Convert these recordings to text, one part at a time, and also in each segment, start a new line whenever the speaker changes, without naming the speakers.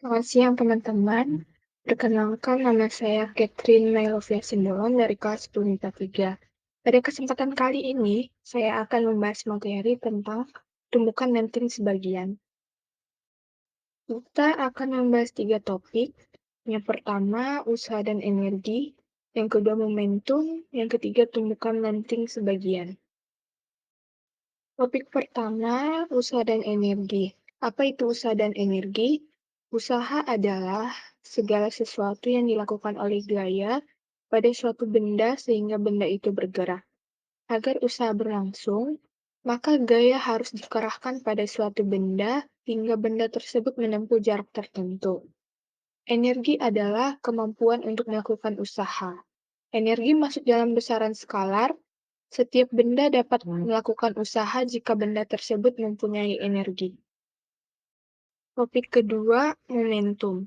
Selamat siang teman-teman. Perkenalkan nama saya Catherine Mailovia Sindolon dari kelas 10 MIPA 3. Pada kesempatan kali ini, saya akan membahas materi tentang tumbukan dan tim sebagian. Kita akan membahas 3 topik. Yang pertama, usaha dan energi. Yang kedua, momentum. Yang ketiga, tumbukan dan tim sebagian. Topik pertama, usaha dan energi. Apa itu usaha dan energi? Usaha adalah segala sesuatu yang dilakukan oleh gaya pada suatu benda sehingga benda itu bergerak. Agar usaha berlangsung, maka gaya harus dikerahkan pada suatu benda hingga benda tersebut menempuh jarak tertentu. Energi adalah kemampuan untuk melakukan usaha. Energi masuk dalam besaran skalar. Setiap benda dapat melakukan usaha jika benda tersebut mempunyai energi. Topik kedua, momentum.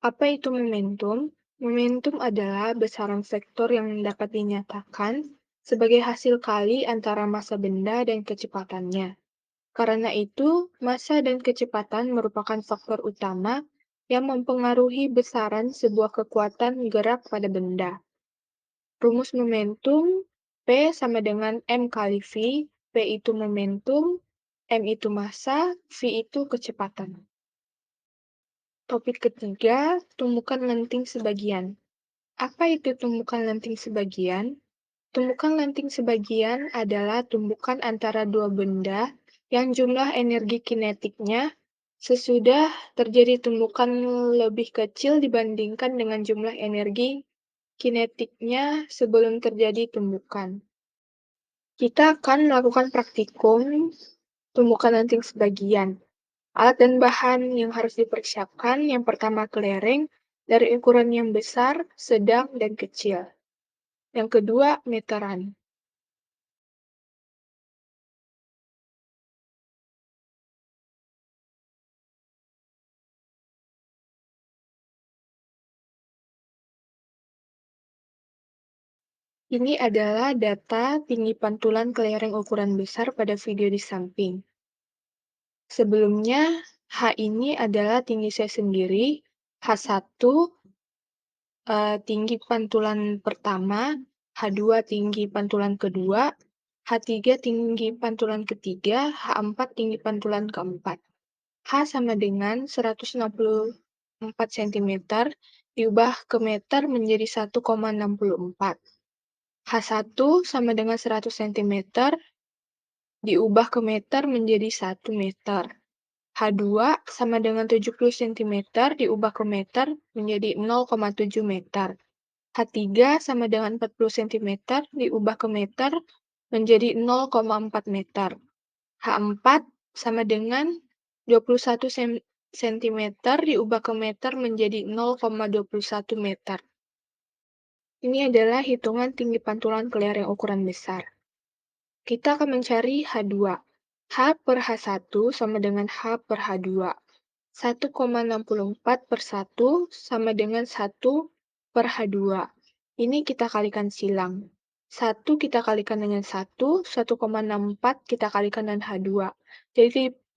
Apa itu momentum? Momentum adalah besaran vektor yang dapat dinyatakan sebagai hasil kali antara massa benda dan kecepatannya. Karena itu, massa dan kecepatan merupakan faktor utama yang mempengaruhi besaran sebuah kekuatan gerak pada benda. Rumus momentum, P sama dengan M kali V, P itu momentum, M itu massa, V itu kecepatan. Topik ketiga, tumbukan lenting sebagian. Apa itu tumbukan lenting sebagian? Tumbukan lenting sebagian adalah tumbukan antara dua benda yang jumlah energi kinetiknya sesudah terjadi tumbukan lebih kecil dibandingkan dengan jumlah energi kinetiknya sebelum terjadi tumbukan. Kita akan melakukan praktikum tumbukan lenting sebagian. Alat dan bahan yang harus dipersiapkan, yang pertama kelereng dari ukuran yang besar, sedang, dan kecil. Yang kedua, meteran. Ini adalah data tinggi pantulan kelereng ukuran besar pada video di samping. Sebelumnya, H ini adalah tinggi saya sendiri, H1 tinggi pantulan pertama, H2 tinggi pantulan kedua, H3 tinggi pantulan ketiga, H4 tinggi pantulan keempat. H sama dengan 164 cm diubah ke meter menjadi 1,64. H1 sama dengan 100 cm diubah ke meter menjadi 1 meter. H2 sama dengan 70 cm diubah ke meter menjadi 0,7 meter. H3 sama dengan 40 cm diubah ke meter menjadi 0,4 meter. H4 sama dengan 21 cm diubah ke meter menjadi 0,21 meter. Ini adalah hitungan tinggi pantulan kelereng ukuran besar. Kita akan mencari H2. H per H1 sama dengan H per H2. 1,64 per 1 sama dengan 1 per H2. Ini kita kalikan silang. 1 kita kalikan dengan 1, 1,64 kita kalikan dengan H2.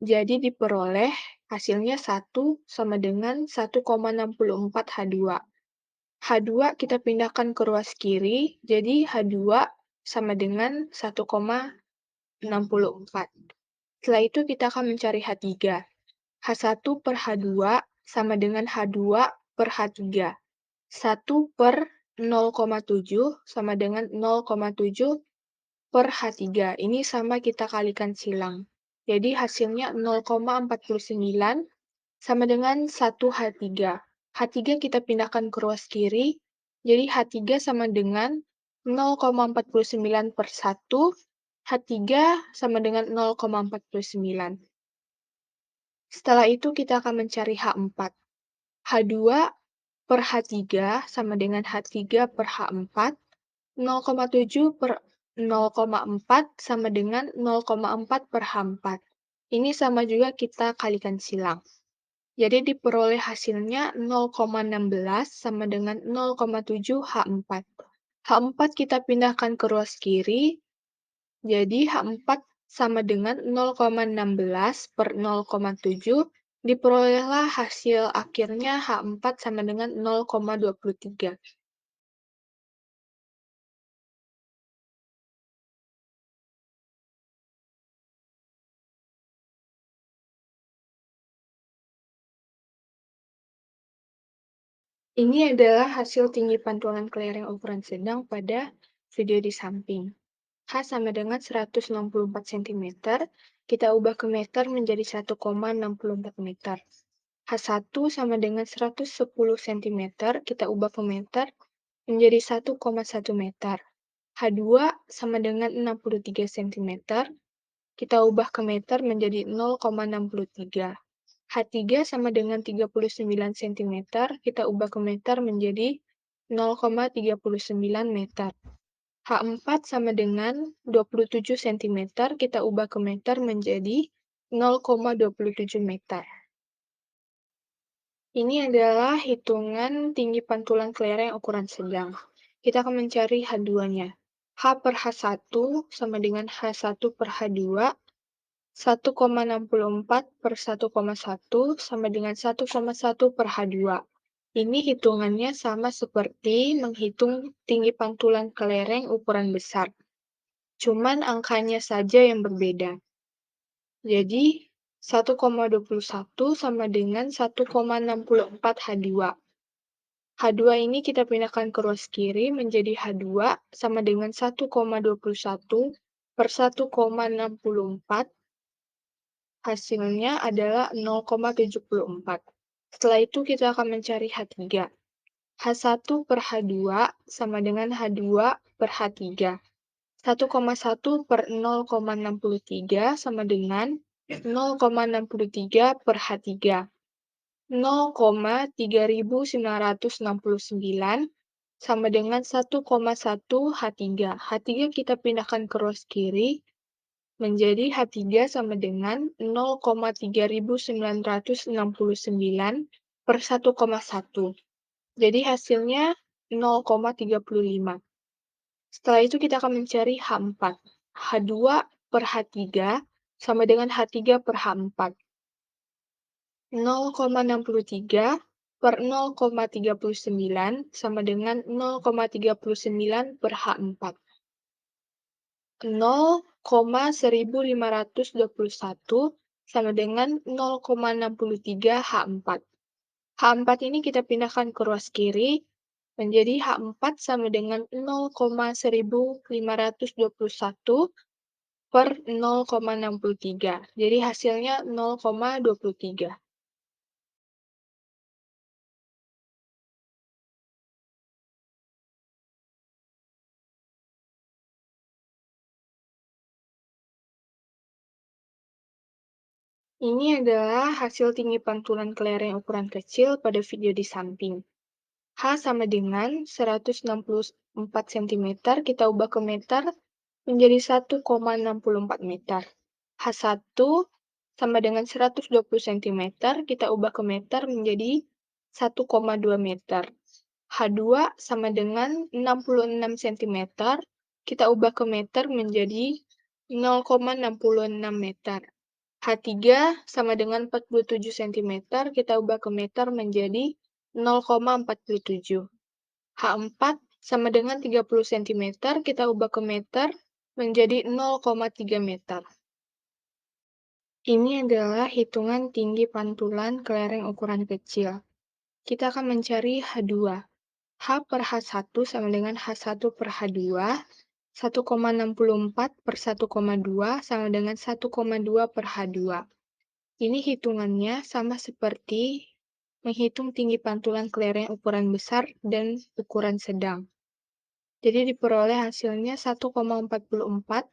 Jadi diperoleh hasilnya 1 sama dengan 1,64 H2. H2 kita pindahkan ke ruas kiri, jadi H2 sama dengan 1,64. Setelah itu kita akan mencari H3. H1 per H2 sama dengan H2 per H3. 1 per 0,7 sama dengan 0,7 per H3. Ini sama kita kalikan silang. Jadi hasilnya 0,49 sama dengan 1 H3. H3 kita pindahkan ke ruas kiri. Jadi H3 sama dengan 0,49 per 1. H3 sama dengan 0,49. Setelah itu kita akan mencari H4. H2 per H3 sama dengan H3 per H4. 0,7 per 0,4 sama dengan 0,4 per H4. Ini sama juga kita kalikan silang. Jadi diperoleh hasilnya 0,16 sama dengan 0,7 H4. H4 kita pindahkan ke ruas kiri. Jadi H4 sama dengan 0,16 per 0,7 Diperolehlah hasil akhirnya H4 sama dengan 0,23. Ini adalah hasil tinggi pantulan kelereng ukuran sedang pada video di samping. H sama dengan 164 cm, kita ubah ke meter menjadi 1,64 meter. H1 sama dengan 110 cm, kita ubah ke meter menjadi 1,1 meter. H2 sama dengan 63 cm, kita ubah ke meter menjadi 0,63. H3 sama dengan 39 cm, kita ubah ke meter menjadi 0,39 meter. H4 sama dengan 27 cm, kita ubah ke meter menjadi 0,27 meter. Ini adalah hitungan tinggi pantulan kelereng ukuran sedang. Kita akan mencari H2-nya. H per H1 sama dengan H1 per H2, 1,64 per 1,1 sama dengan 1,1 per H2. Ini hitungannya sama seperti menghitung tinggi pantulan kelereng ukuran besar. Cuman angkanya saja yang berbeda. Jadi, 1,21 sama dengan 1,64 H2. H2 ini kita pindahkan ke ruas kiri menjadi H2 sama dengan 1,21 per 1,64. Hasilnya adalah 0,74. Setelah itu kita akan mencari H3. H1 per H2 sama dengan H2 per H3. 1,1 per 0,63 sama dengan 0,63 per H3. 0,3969 sama dengan 1,1 H3. H3 kita pindahkan ke ruas kiri menjadi H3 sama dengan 0,3969 per 1,1. Jadi hasilnya 0,35. Setelah itu kita akan mencari H4. H2 per H3 sama dengan H3 per H4. 0,63 per 0,39 sama dengan 0,39 per H4. 0,1521 sama dengan 0,63 H4. H4 ini kita pindahkan ke ruas kiri, menjadi H4 sama dengan 0,1521 per 0,63. Jadi hasilnya 0,23. Ini adalah hasil tinggi pantulan kelereng ukuran kecil pada video di samping. H sama dengan 164 cm, kita ubah ke meter menjadi 1,64 meter. H1 sama dengan 120 cm, kita ubah ke meter menjadi 1,2 meter. H2 sama dengan 66 cm, kita ubah ke meter menjadi 0,66 meter. H3 sama dengan 47 cm, kita ubah ke meter menjadi 0,47. H4 sama dengan 30 cm, kita ubah ke meter menjadi 0,3 meter. Ini adalah hitungan tinggi pantulan kelereng ukuran kecil. Kita akan mencari H2. H per H1 sama dengan H1 per H2, 1,64 per 1,2 sama dengan 1,2 per H2. Ini hitungannya sama seperti menghitung tinggi pantulan kelereng ukuran besar dan ukuran sedang. Jadi diperoleh hasilnya 1,44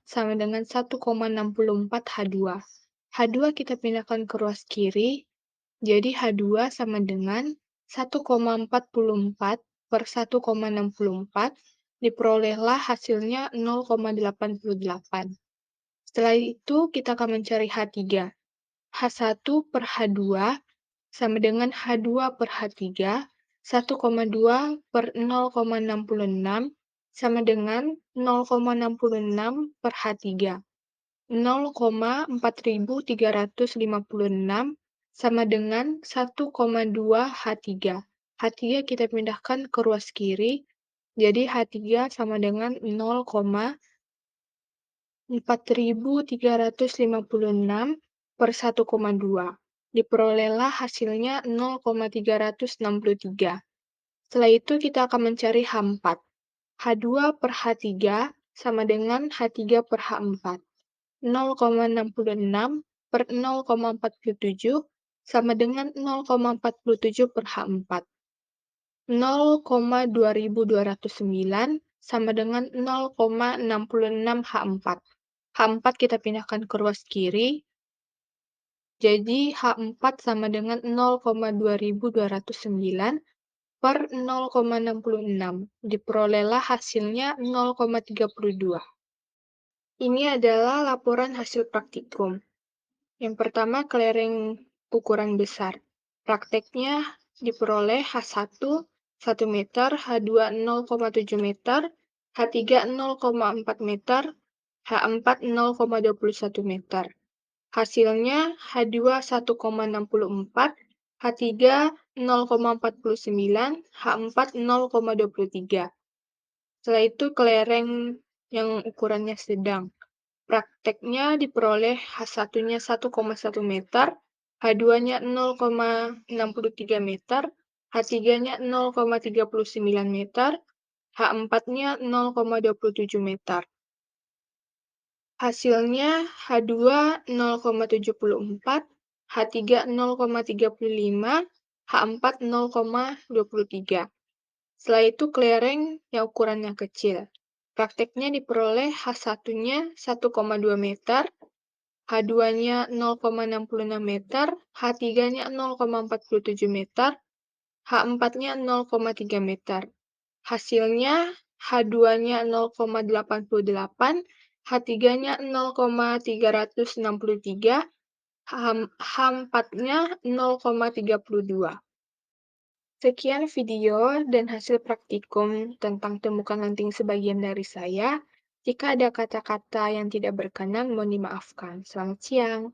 sama dengan 1,64 H2. H2 kita pindahkan ke ruas kiri, jadi H2 sama dengan 1,44 per 1,64, diperolehlah hasilnya 0,88. Setelah itu kita akan mencari H3. H1 per H2 sama dengan H2 per H3, 1,2 per 0,66 sama dengan 0,66 per H3. 0,4356 sama dengan 1,2 H3. H3 kita pindahkan ke ruas kiri, jadi H3 sama dengan 0,4356 per 1,2. Diperolehlah hasilnya 0,363. Setelah itu kita akan mencari H4. H2 per H3 sama dengan H3 per H4. 0,66 per 0,47 sama dengan 0,47 per H4. 0,2209 sama dengan 0,66 H4. H4 kita pindahkan ke ruas kiri, jadi H4 sama dengan 0,2209 per 0,66. Diperolehlah hasilnya 0,32. Ini adalah laporan hasil praktikum. Yang pertama, kelereng ukuran besar. Prakteknya diperoleh H1 1 meter, H2 0,7 meter, H3 0,4 meter, H4 0,21 meter. Hasilnya H2 1,64, H3 0,49, H4 0,23. Setelah itu kelereng yang ukurannya sedang. Prakteknya diperoleh H1-nya 1,1 meter, H2-nya 0,63 meter, H3-nya 0,39 meter, H4-nya 0,27 meter. Hasilnya H2 0,74, H3 0,35, H4 0,23. Setelah itu kelereng yang ukurannya kecil. Prakteknya diperoleh H1-nya 1,2 meter, H2-nya 0,66 meter, H3-nya 0,47 meter, H4-nya 0,3 meter. Hasilnya H2-nya 0,88, H3-nya 0,363, H4-nya 0,32. Sekian video dan hasil praktikum tentang temukan lenting sebagian dari saya. Jika ada kata-kata yang tidak berkenan, mohon dimaafkan. Selamat siang.